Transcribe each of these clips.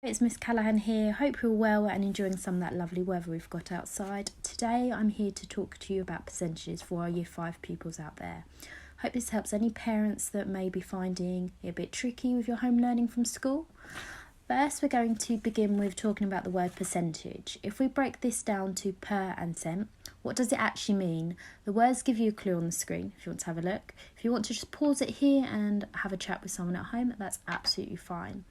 It's Miss Callaghan here. Hope you're well and enjoying some of that lovely weather we've got outside. Today I'm here to talk to you about percentages for our Year 5 pupils out there. Hope this helps any parents that may be finding it a bit tricky with your home learning from school. First, we're going to begin with talking about the word percentage. If we break this down to per and cent, what does it actually mean? The words give you a clue on the screen if you want to have a look. If you want to just pause it here and have a chat with someone at home, that's absolutely fine.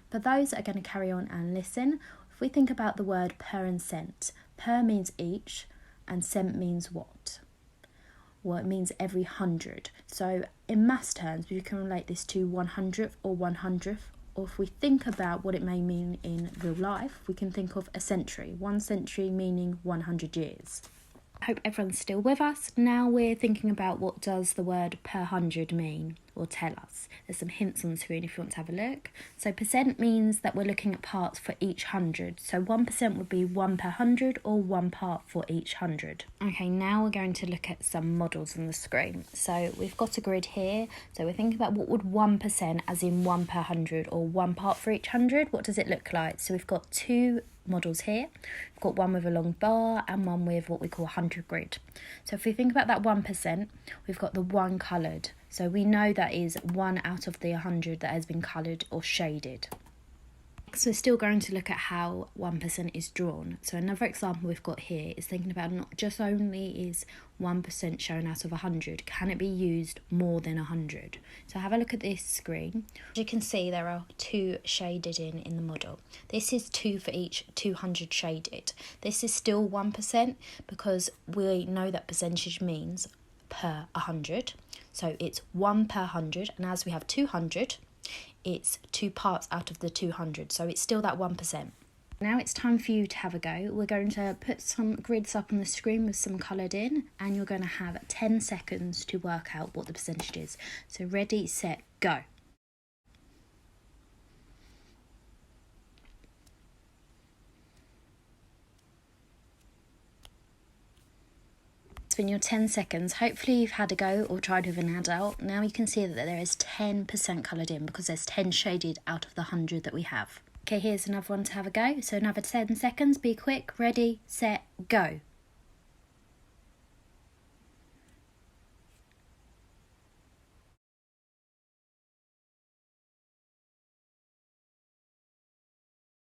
For those that are going to carry on and listen, if we think about the word per and cent, per means each and cent means what? Well, it means every 100. So in maths terms, we can relate this to 100th or 100th, or if we think about what it may mean in real life, we can think of a century. 1 century meaning 100 years. I hope everyone's still with us. Now we're thinking about what does the word per 100 mean or tell us. There's some hints on the screen if you want to have a look. So percent means that we're looking at parts for each 100. So 1% would be 1 per 100 or 1 part for each 100. Okay, now we're going to look at some models on the screen. So we've got a grid here. So we're thinking about what would 1% as in 1 per 100 or 1 part for each 100. What does it look like? So we've got two models here. We've got one with a long bar and one with what we call 100 grid. So if we think about that 1%, we've got the one coloured. So we know that is 1 out of the 100 that has been coloured or shaded. Next, we're still going to look at how 1% is drawn. So another example we've got here is thinking about not just only is 1% shown out of 100, can it be used more than 100? So have a look at this screen. As you can see, there are 2 shaded in the model. This is 2 for each 200 shaded. This is still 1% because we know that percentage means per 100. So it's 1 per 100, and as we have 200, it's 2 parts out of the 200, so it's still that 1%. Now it's time for you to have a go. We're going to put some grids up on the screen with some coloured in, and you're going to have 10 seconds to work out what the percentage is. So ready, set, go. In your 10 seconds, hopefully you've had a go or tried with an adult. Now you can see that there is 10% coloured in because there's 10 shaded out of the 100 that we have. Okay, here's another one to have a go. So another 10 seconds, be quick, ready, set, go.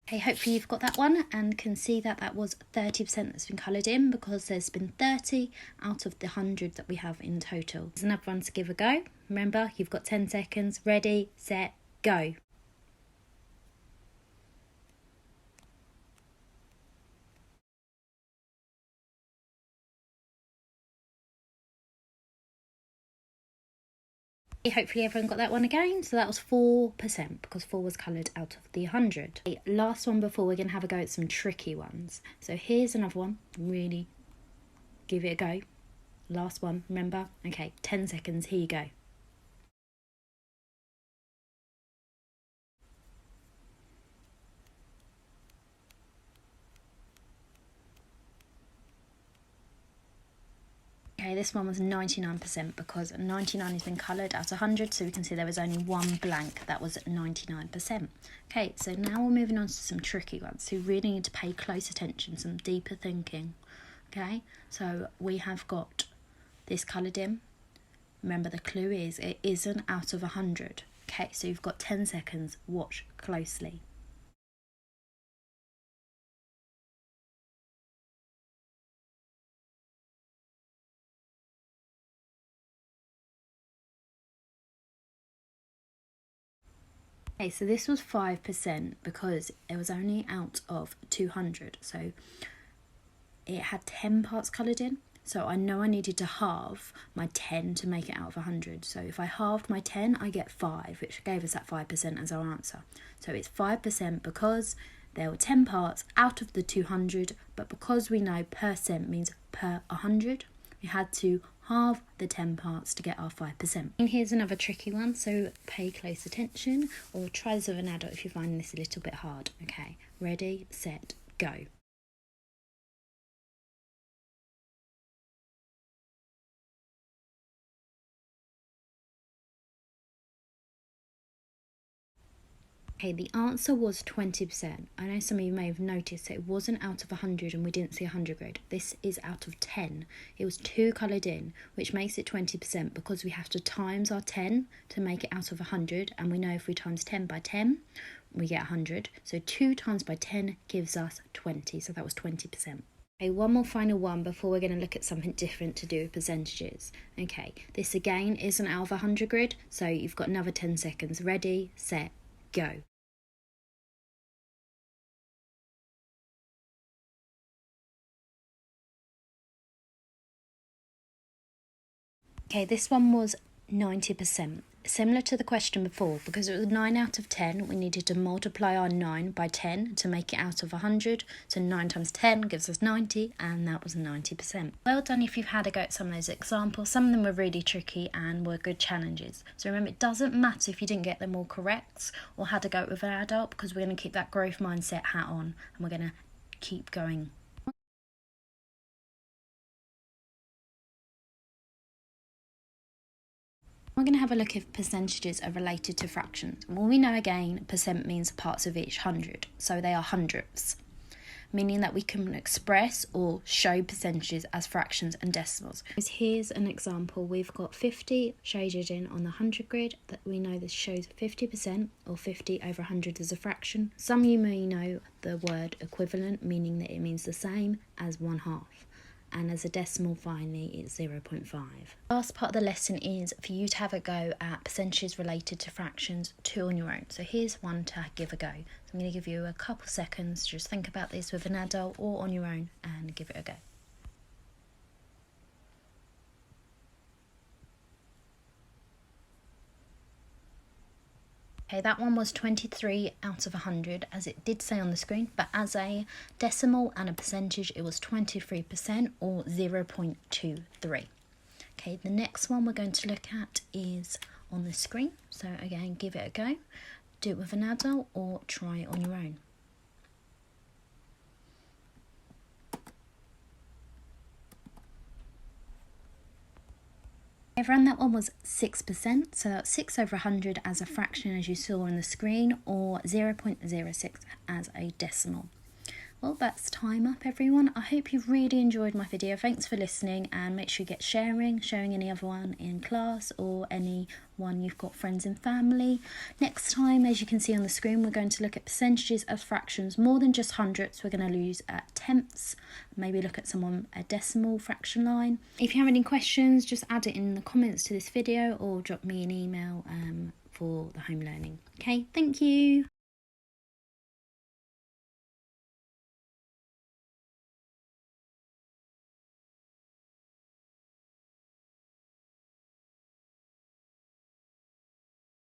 Okay, hopefully you've got that one and can see that that was 30% that's been coloured in because there's been 30 out of the 100 that we have in total. There's another one to give a go. Remember, you've got 10 seconds, ready, set, go. Hopefully everyone got that one again. So that was 4% because 4 was coloured out of the 100. Okay, last one before we're going to have a go at some tricky ones. So here's another one. Really give it a go. Last one, remember? Okay, 10 seconds. Here you go. Okay, this one was 99% because 99 has been coloured out of 100, so we can see there was only one blank that was 99%. Okay, so now we're moving on to some tricky ones, so you really need to pay close attention, some deeper thinking. Okay, so we have got this coloured in. Remember, the clue is it isn't out of 100. Okay, so you've got 10 seconds, watch closely. Okay, so this was 5% because it was only out of 200. So it had 10 parts coloured in. So I know I needed to halve my 10 to make it out of 100. So if I halved my 10, I get 5, which gave us that 5% as our answer. So it's 5% because there were 10 parts out of the 200, but because we know percent means per 100, we had to halve the 10 parts to get our 5%. And here's another tricky one, so pay close attention or try this with an adult if you find this a little bit hard. Okay, ready, set, go. Okay, the answer was 20%. I know some of you may have noticed that it wasn't out of 100 and we didn't see 100 grid. This is out of 10. It was 2 coloured in, which makes it 20% because we have to times our 10 to make it out of 100. And we know if we times 10 by 10, we get 100. So 2 times by 10 gives us 20. So that was 20%. Okay, one more final one before we're going to look at something different to do with percentages. Okay, this again isn't out of 100 grid, so you've got another 10 seconds. Ready, set, go. Okay, this one was 90%. Similar to the question before, because it was 9 out of 10, we needed to multiply our 9 by 10 to make it out of 100. So 9 times 10 gives us 90, and that was 90%. Well done if you've had a go at some of those examples. Some of them were really tricky and were good challenges. So remember, it doesn't matter if you didn't get them all correct or had to go with an adult, because we're going to keep that growth mindset hat on and we're going to keep going. We're going to have a look if percentages are related to fractions. Well, we know again, percent means parts of each 100, so they are hundredths, meaning that we can express or show percentages as fractions and decimals. Here's an example. We've got 50 shaded in on the 100 grid, that we know this shows 50%, or 50 over 100 as a fraction. Some of you may know the word equivalent, meaning that it means the same as 1/2. And as a decimal finally it's 0.5. Last part of the lesson is for you to have a go at percentages related to fractions 2 on your own. So here's one to give a go. So I'm going to give you a couple seconds to just think about this with an adult or on your own and give it a go. Okay, that one was 23 out of 100, as it did say on the screen, but as a decimal and a percentage, it was 23% or 0.23. Okay, the next one we're going to look at is on the screen. So again, give it a go. Do it with an adult or try it on your own. Everyone, that one was 6%, so that's 6 over 100 as a fraction as you saw on the screen, or 0.06 as a decimal. Well, that's time up, everyone. I hope you've really enjoyed my video. Thanks for listening, and make sure you get showing any other one in class or anyone you've got friends and family. Next time, as you can see on the screen, we're going to look at percentages as fractions, more than just hundredths. We're going to lose at tenths, maybe look at a decimal fraction line. If you have any questions, just add it in the comments to this video or drop me an email for the home learning. Okay, thank you.